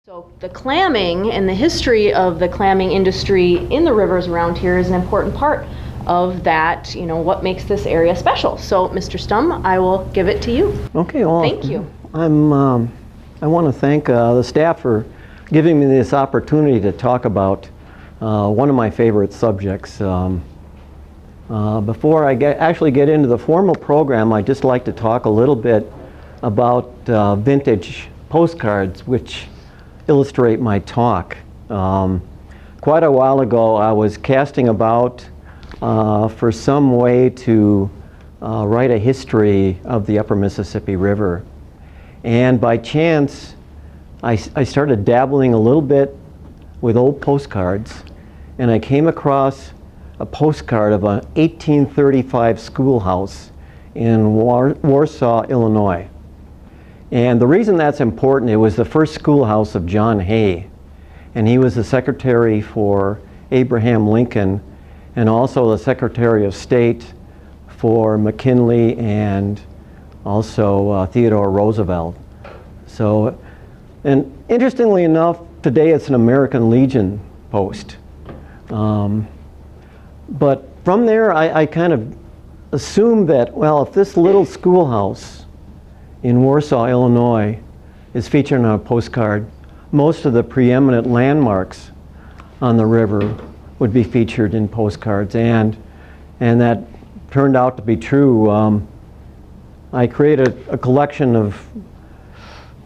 So the clamming and the history of the clamming industry in the rivers around here is an important part of that, what makes this area special. So Mr. Stumm, I will give it to you. Okay, well, thank you. I want to thank the staff for giving me this opportunity to talk about one of my favorite subjects. Before I actually get into the formal program, I'd just like to talk a little bit about vintage postcards, which illustrate my talk. Quite a while ago, I was casting about for some way to write a history of the Upper Mississippi River. And by chance, I started dabbling a little bit with old postcards, and I came across a postcard of an 1835 schoolhouse in Warsaw, Illinois. And the reason that's important, it was the first schoolhouse of John Hay, and he was the secretary for Abraham Lincoln and also the Secretary of State for McKinley and also Theodore Roosevelt. So, and interestingly enough, today it's an American Legion post. But from there, I kind of assumed that, well, if this little schoolhouse in Warsaw, Illinois is featured on a postcard, most of the preeminent landmarks on the river would be featured in postcards, and that turned out to be true. I created a collection of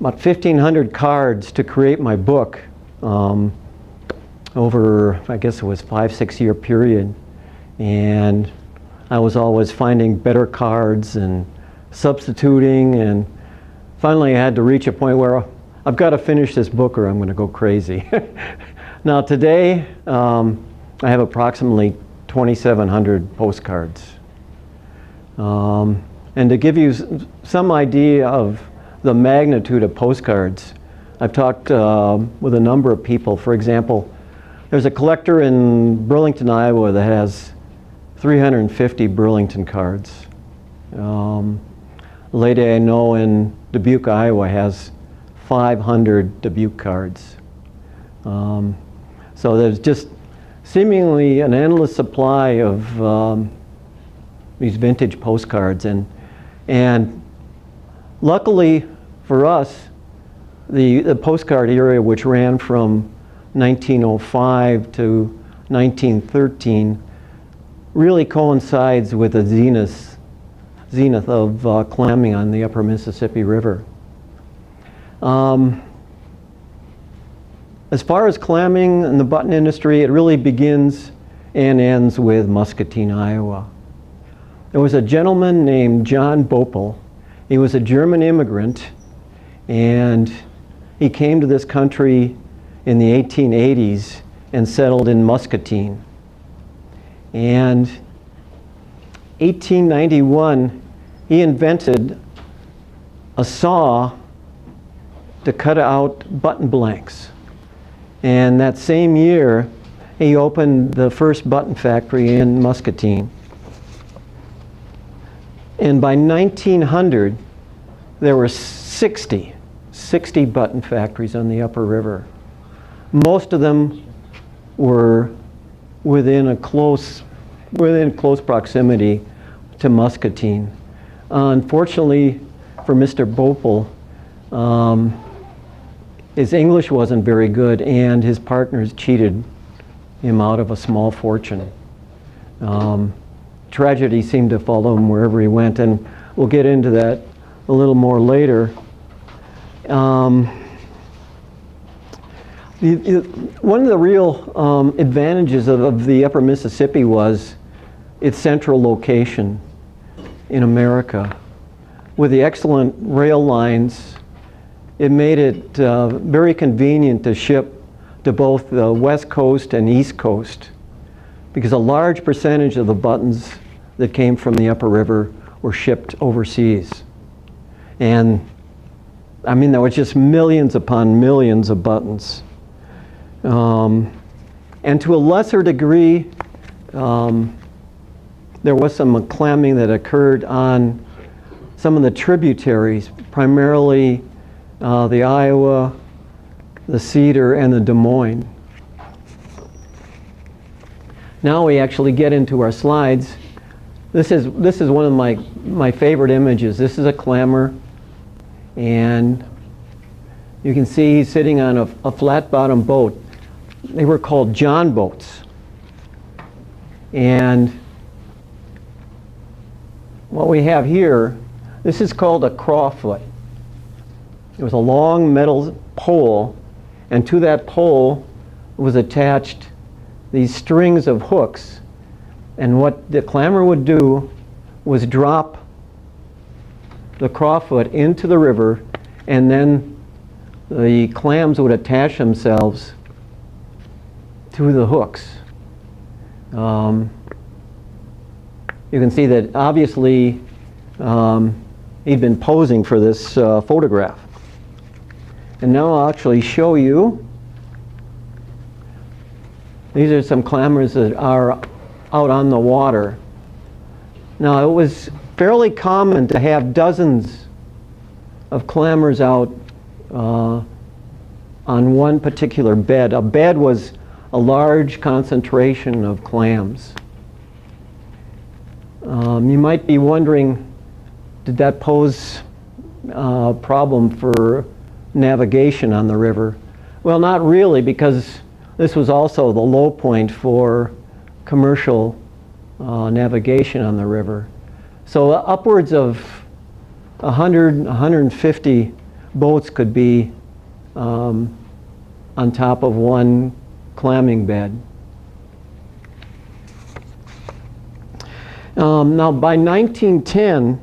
about 1,500 cards to create my book over, I guess it was 5-6 year period, and I was always finding better cards and substituting, and finally I had to reach a point where I've got to finish this book or I'm going to go crazy. Now today I have approximately 2,700 postcards. And to give you some idea of the magnitude of postcards, I've talked with a number of people. For example, there's a collector in Burlington, Iowa that has 350 Burlington cards. A lady I know in Dubuque, Iowa has 500 Dubuque cards. So there's just seemingly an endless supply of these vintage postcards, and luckily for us, the postcard era, which ran from 1905 to 1913, really coincides with the zenith of clamming on the Upper Mississippi River. As far as clamming in the button industry, it really begins and ends with Muscatine, Iowa. There was a gentleman named John Bopel. He was a German immigrant, and he came to this country in the 1880s and settled in Muscatine. And 1891, he invented a saw to cut out button blanks. And that same year, he opened the first button factory in Muscatine. And by 1900, there were 60 button factories on the Upper River. Most of them were within close proximity to Muscatine. Unfortunately for Mr. Bopel, his English wasn't very good, and his partners cheated him out of a small fortune. Tragedy seemed to follow him wherever he went, and we'll get into that a little more later. One of the real advantages of the Upper Mississippi was its central location in America. With the excellent rail lines, it made it very convenient to ship to both the West Coast and East Coast, because a large percentage of the buttons that came from the Upper River were shipped overseas. And I mean, there was just millions upon millions of buttons. And to a lesser degree, there was some clamming that occurred on some of the tributaries, primarily the Iowa, the Cedar, and the Des Moines. Now we actually get into our slides. This is one of my favorite images. This is a clammer, and you can see he's sitting on a flat-bottom boat. They were called John boats. And what we have here, this is called a crawfoot. It was a long metal pole, and to that pole was attached these strings of hooks. And what the clammer would do was drop the crawfoot into the river, and then the clams would attach themselves to the hooks. You can see that obviously he'd been posing for this photograph. And now I'll actually show you. These are some clammers that are out on the water. Now, it was fairly common to have dozens of clammers out on one particular bed. A bed was a large concentration of clams. You might be wondering, did that pose a problem for navigation on the river? Well, not really, because this was also the low point for commercial navigation on the river. So upwards of 100, 150 boats could be on top of one clamming bed. Now, by 1910,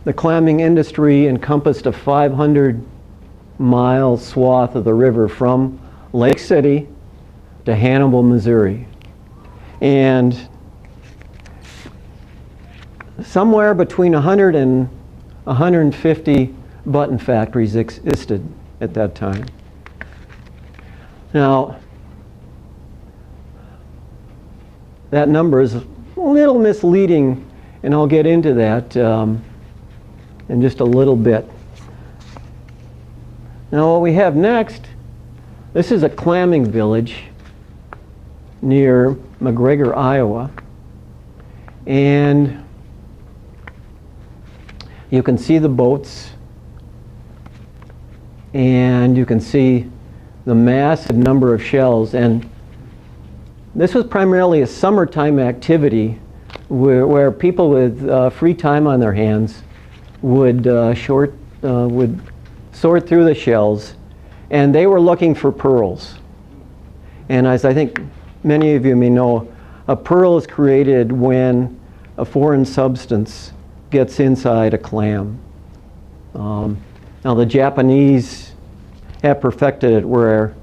the clamming industry encompassed a 500-mile swath of the river from Lake City to Hannibal, Missouri. And somewhere between 100 and 150 button factories existed at that time. Now, that number is a little misleading, and I'll get into that in just a little bit. Now, what we have next, this is a clamming village near McGregor, Iowa. And you can see the boats, and you can see the massive number of shells. And this was primarily a summertime activity where people with free time on their hands would sort through the shells, and they were looking for pearls. And as I think many of you may know, a pearl is created when a foreign substance gets inside a clam. Now the Japanese have perfected it where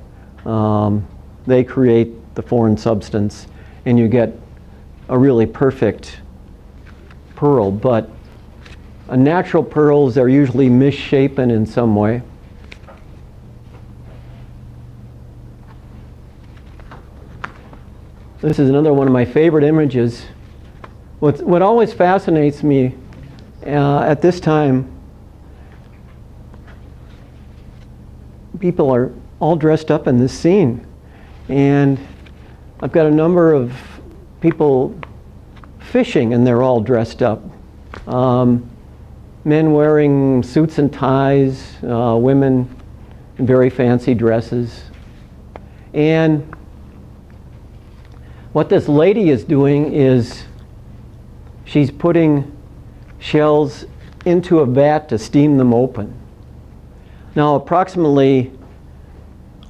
they create the foreign substance and you get a really perfect pearl, but natural pearls are usually misshapen in some way. This is another one of my favorite images. What always fascinates me at this time, people are all dressed up in this scene. And I've got a number of people fishing, and they're all dressed up. Men wearing suits and ties, women in very fancy dresses. And what this lady is doing is she's putting shells into a vat to steam them open. Now, approximately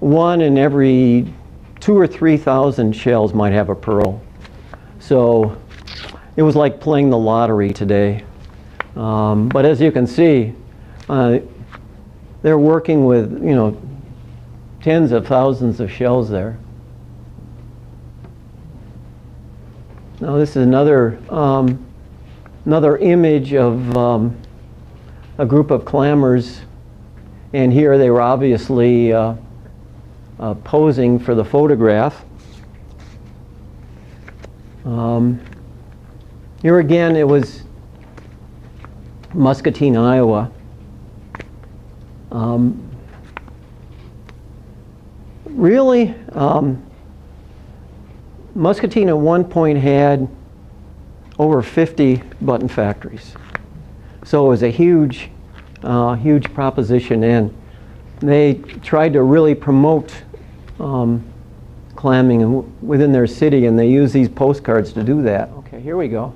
1 in every 2,000 or 3,000 shells might have a pearl. So it was like playing the lottery today. But as you can see, they're working with, tens of thousands of shells there. Now this is another image of a group of clammers, and here they were obviously posing for the photograph. Here again, it was Muscatine, Iowa. really, Muscatine at one point had over 50 button factories. So it was a huge, huge proposition, and they tried to really promote clamming within their city, and they used these postcards to do that. Okay, here we go.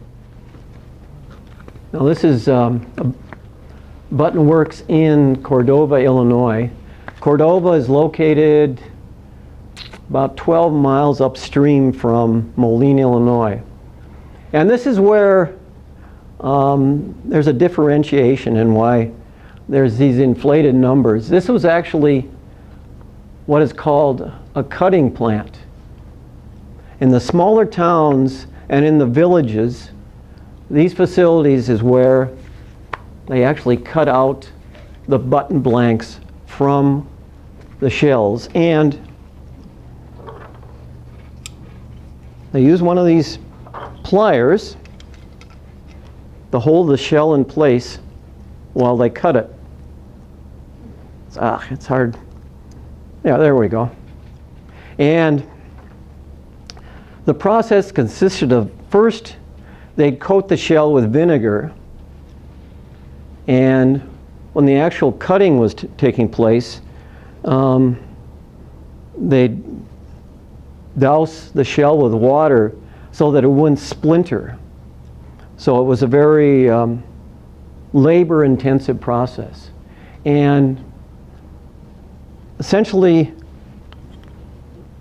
Now this is Button Works in Cordova, Illinois. Cordova is located about 12 miles upstream from Moline, Illinois. And this is where there's a differentiation in why there's these inflated numbers. This was actually what is called a cutting plant. In the smaller towns and in the villages, these facilities is where they actually cut out the button blanks from the shells, and they use one of these pliers to hold the shell in place while they cut it. It's hard. Yeah, there we go. And the process consisted of, first they'd coat the shell with vinegar, and when the actual cutting was taking place, they'd douse the shell with water so that it wouldn't splinter. So it was a very labor-intensive process. And essentially,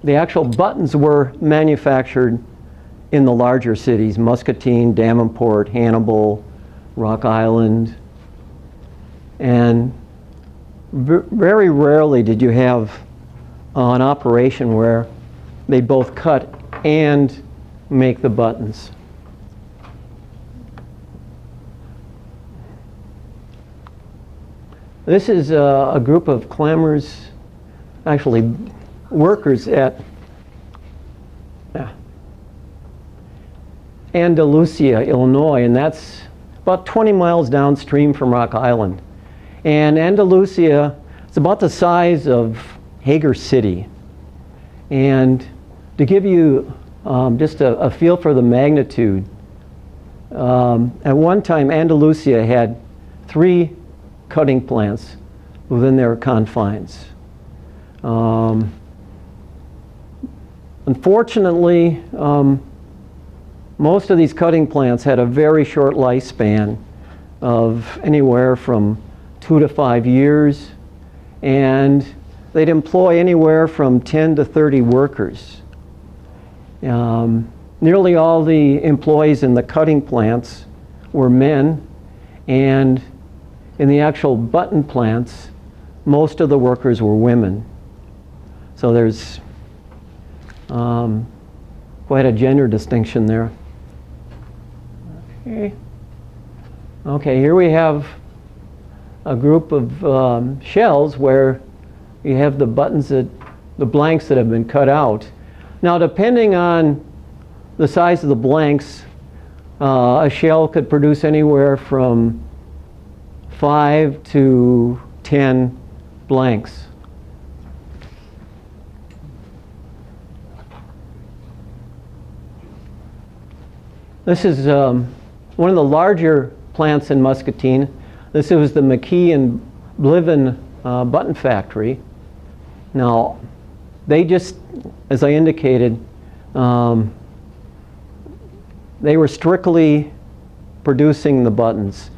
the actual buttons were manufactured in the larger cities: Muscatine, Davenport, Hannibal, Rock Island. And very rarely did you have an operation where they both cut and make the buttons. This is a group of clammers, actually workers at Andalusia, Illinois, and that's about 20 miles downstream from Rock Island. And Andalusia is about the size of Hager City. And to give you just a feel for the magnitude, at one time Andalusia had 3 cutting plants within their confines. Unfortunately, most of these cutting plants had a very short lifespan of anywhere from 2 to 5 years, and they'd employ anywhere from 10 to 30 workers. Nearly all the employees in the cutting plants were men, and in the actual button plants, most of the workers were women. So there's quite a gender distinction there. Okay, here we have a group of shells where you have the buttons the blanks that have been cut out. Now, depending on the size of the blanks, a shell could produce anywhere from 5 to 10 blanks. This is one of the larger plants in Muscatine. This was the McKee and Bliven button factory. Now, they just, as I indicated, they were strictly producing the buttons.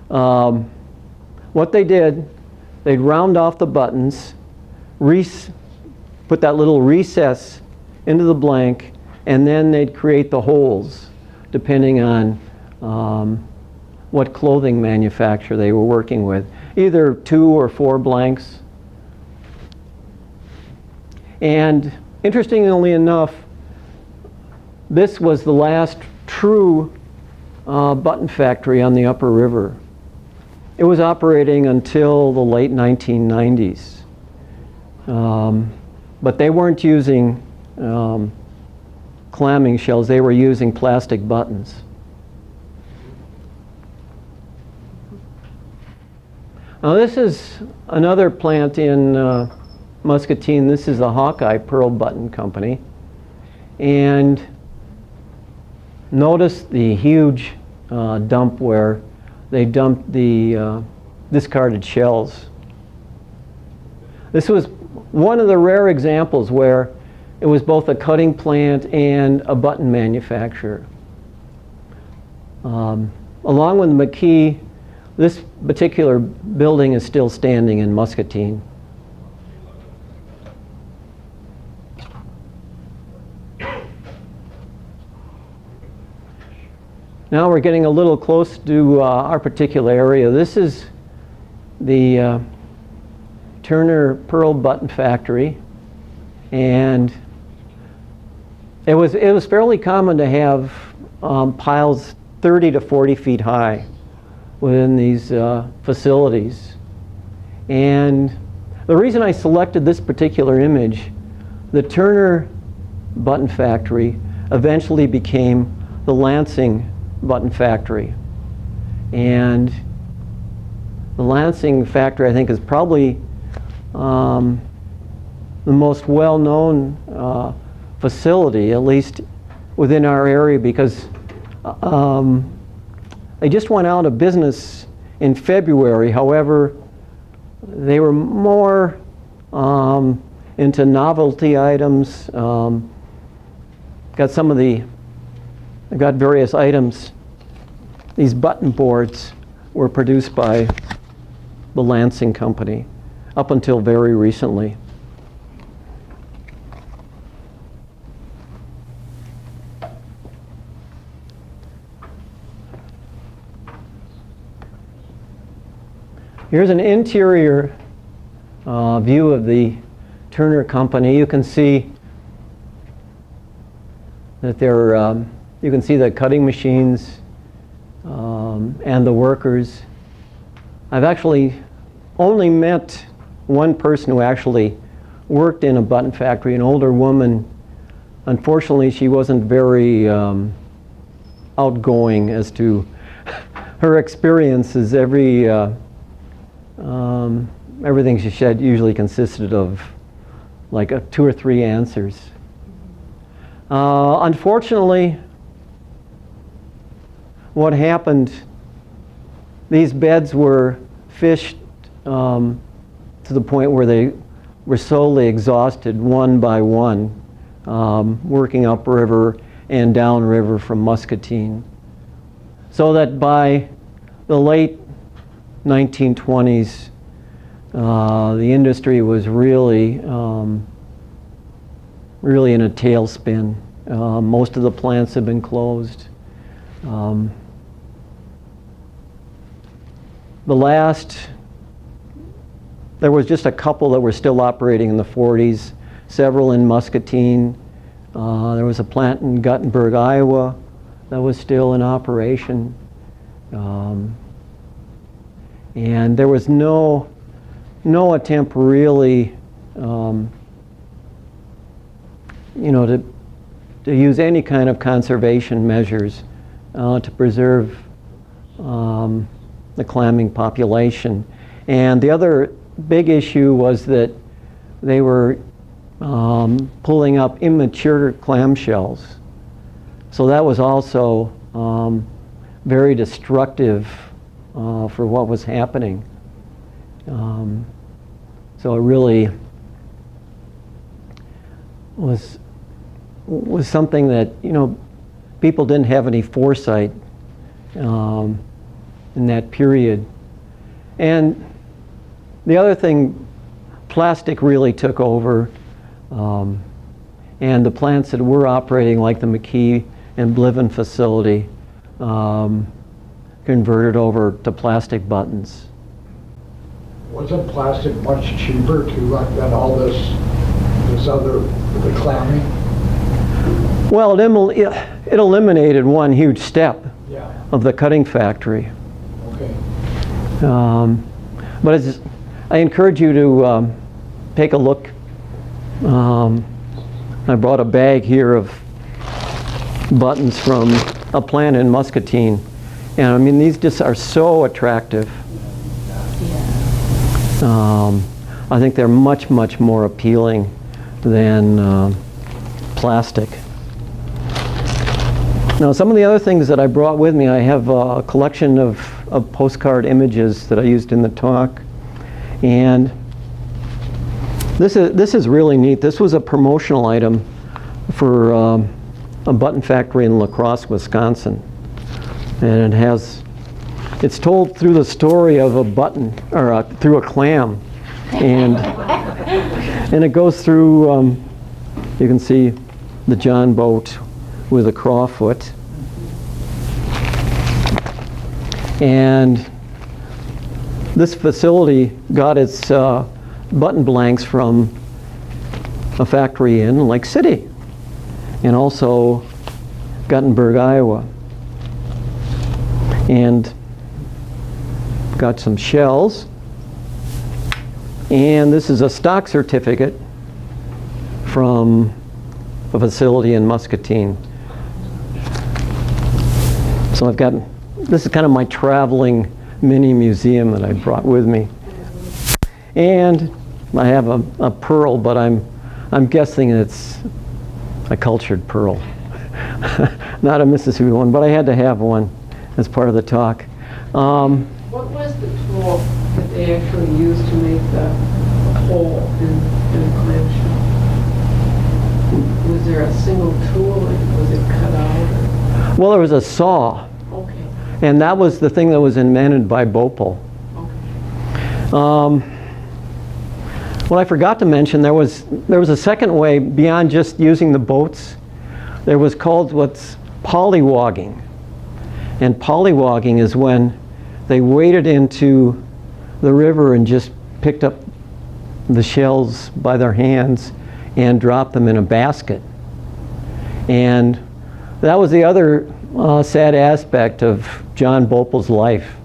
What they did, they'd round off the buttons, put that little recess into the blank, and then they'd create the holes, depending on what clothing manufacturer they were working with, either 2 or 4 blanks. And interestingly enough, this was the last true button factory on the Upper River. It was operating until the late 1990s. But they weren't using clamming shells, they were using plastic buttons. Now this is another plant in Muscatine. This is the Hawkeye Pearl Button Company. And notice the huge dump where they dumped the discarded shells. This was one of the rare examples where it was both a cutting plant and a button manufacturer. Along with McKee, this particular building is still standing in Muscatine. Now we're getting a little close to our particular area. This is the Turner Pearl Button Factory, and it was fairly common to have piles 30 to 40 feet high within these facilities. And the reason I selected this particular image, the Turner Button Factory eventually became the Lansing Button Factory. And the Lansing factory, I think, is probably the most well-known facility, at least within our area, because they just went out of business in February. However, they were more into novelty items. Got various items. These button boards were produced by the Lansing Company up until very recently. Here's an interior view of the Turner Company. You can see that you can see the cutting machines and the workers. I've actually only met one person who actually worked in a button factory, an older woman. Unfortunately, she wasn't very outgoing as to her experiences. Everything she said usually consisted of like 2 or 3 answers. Unfortunately, what happened, these beds were fished to the point where they were slowly exhausted one by one, working upriver and downriver from Muscatine. So that by the late 1920s, the industry was really in a tailspin. Most of the plants have been closed. There was just a couple that were still operating in the 40s, several in Muscatine. There was a plant in Guttenberg, Iowa that was still in operation. And there was no attempt really, to use any kind of conservation measures to preserve the clamming population. And the other big issue was that they were pulling up immature clamshells. So that was also very destructive for what was happening. So it really was something that, people didn't have any foresight in that period. And the other thing, plastic really took over, and the plants that were operating, like the McKee and Bliven facility, converted over to plastic buttons. Wasn't plastic much cheaper than all the clamming? Well, it eliminated one huge step Yeah. of the cutting factory. Okay. But I encourage you to take a look. I brought a bag here of buttons from a plant in Muscatine. And I mean, these just are so attractive. I think they're much, much more appealing than plastic. Now, some of the other things that I brought with me, I have a collection of postcard images that I used in the talk. And this is really neat. This was a promotional item for a button factory in La Crosse, Wisconsin. And it's told through the story of a button, or through a clam. And it goes through, you can see the John boat with a crawfoot. And this facility got its button blanks from a factory in Lake City, and also Guttenberg, Iowa. And got some shells. And this is a stock certificate from a facility in Muscatine. So this is kind of my traveling mini museum that I brought with me. And I have a pearl, but I'm guessing it's a cultured pearl. Not a Mississippi one, but I had to have one as part of the talk. What was the tool that they actually used to make the hole in the clamshell? Was there a single tool, or was it cut out? Well, there was a saw. Okay. And that was the thing that was invented by Bopel. Okay. What I forgot to mention, there was a second way beyond just using the boats. There was called what's polywogging. And polywogging is when they waded into the river and just picked up the shells by their hands and dropped them in a basket. And that was the other sad aspect of John Bopel's life.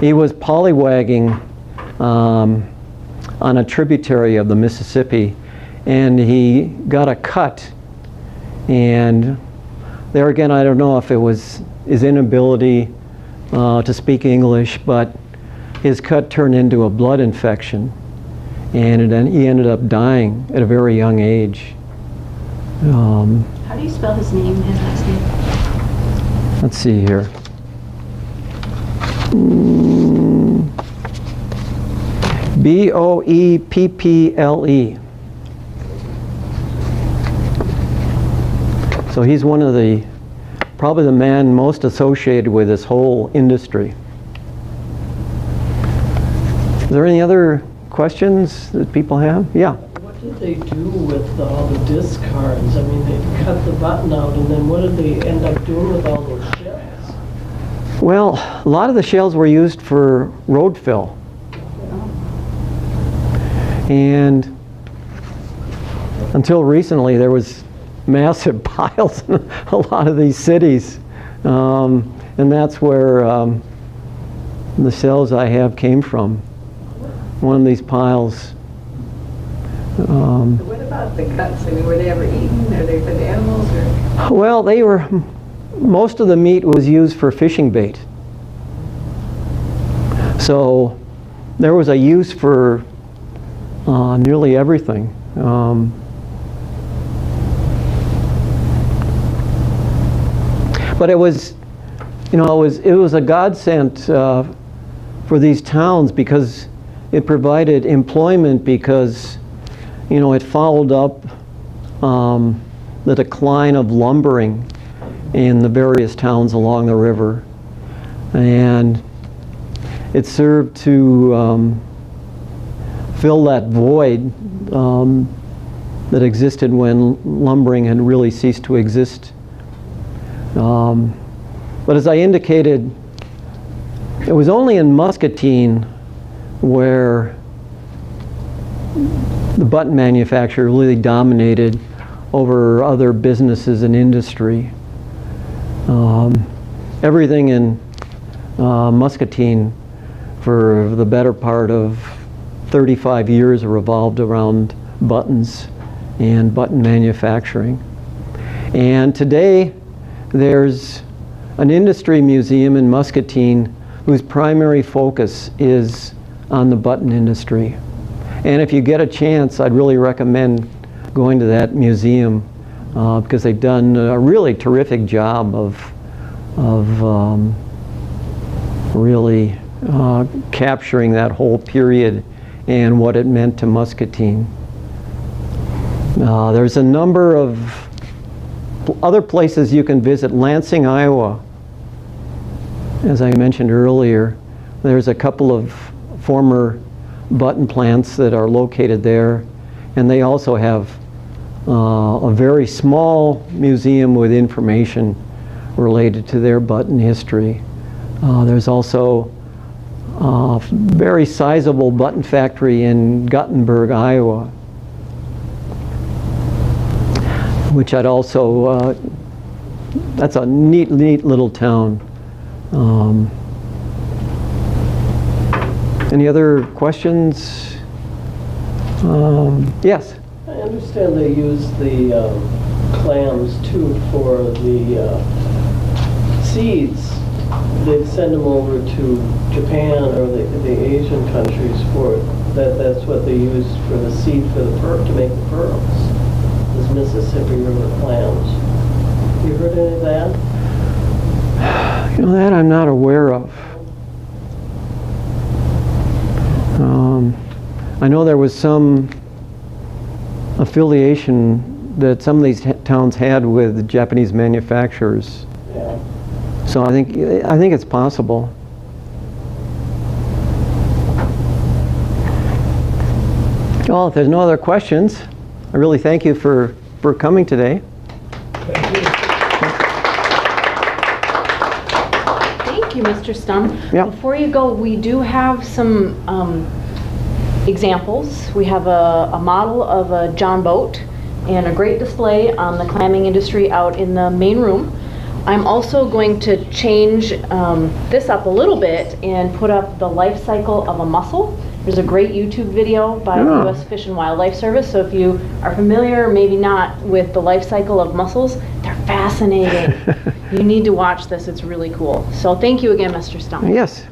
He was polywagging on a tributary of the Mississippi, and he got a cut. And there again, I don't know if it was his inability to speak English, but his cut turned into a blood infection, and he ended up dying at a very young age. How do you spell his name, his last name? Let's see here. Boepple. So he's one of probably the man most associated with this whole industry. Is there any other questions that people have? Yeah. What did they do with all the discards? I mean, they cut the button out, and then what did they end up doing with all those shells? Well, a lot of the shells were used for road fill. And until recently, there was massive piles in a lot of these cities. And that's where the shells I have came from. One of these piles. What about the cuts? I mean, were they ever eaten? Are they for the animals? Or? Well, most of the meat was used for fishing bait. So there was a use for nearly everything. But it was, it was a godsend for these towns because it provided employment, because, it followed up the decline of lumbering in the various towns along the river, and it served to fill that void that existed when lumbering had really ceased to exist. But as I indicated, it was only in Muscatine where the button manufacturer really dominated over other businesses and industry. Everything in Muscatine for the better part of 35 years revolved around buttons and button manufacturing. And today there's an industry museum in Muscatine whose primary focus is on the button industry. And if you get a chance, I'd really recommend going to that museum because they've done a really terrific job of really capturing that whole period and what it meant to Muscatine. There's a number of other places you can visit. Lansing, Iowa, as I mentioned earlier, there's a couple of former button plants that are located there, and they also have a very small museum with information related to their button history. There's also a very sizable button factory in Guttenberg, Iowa, which I'd also, that's a neat little town. Any other questions? Yes? I understand they use the clams too for the seeds. They send them over to Japan or the Asian countries for that's what they use for the seed for the pearl, to make the pearls. Those Mississippi River clams. You heard any of that? You know, that I'm not aware of. I know there was some affiliation that some of these towns had with Japanese manufacturers. Yeah. So I think it's possible. Well, if there's no other questions, I really thank you for coming today. Thank you, Mr. Stumm. Yep. Before you go, we do have some examples. We have a model of a John boat and a great display on the clamming industry out in the main room. I'm also going to change this up a little bit and put up the life cycle of a mussel. There's a great YouTube video by the U.S. Fish and Wildlife Service, so if you are familiar, maybe not, with the life cycle of mussels, they're fascinating. You need to watch this, it's really cool. So thank you again, Mr. Stumm. Yes.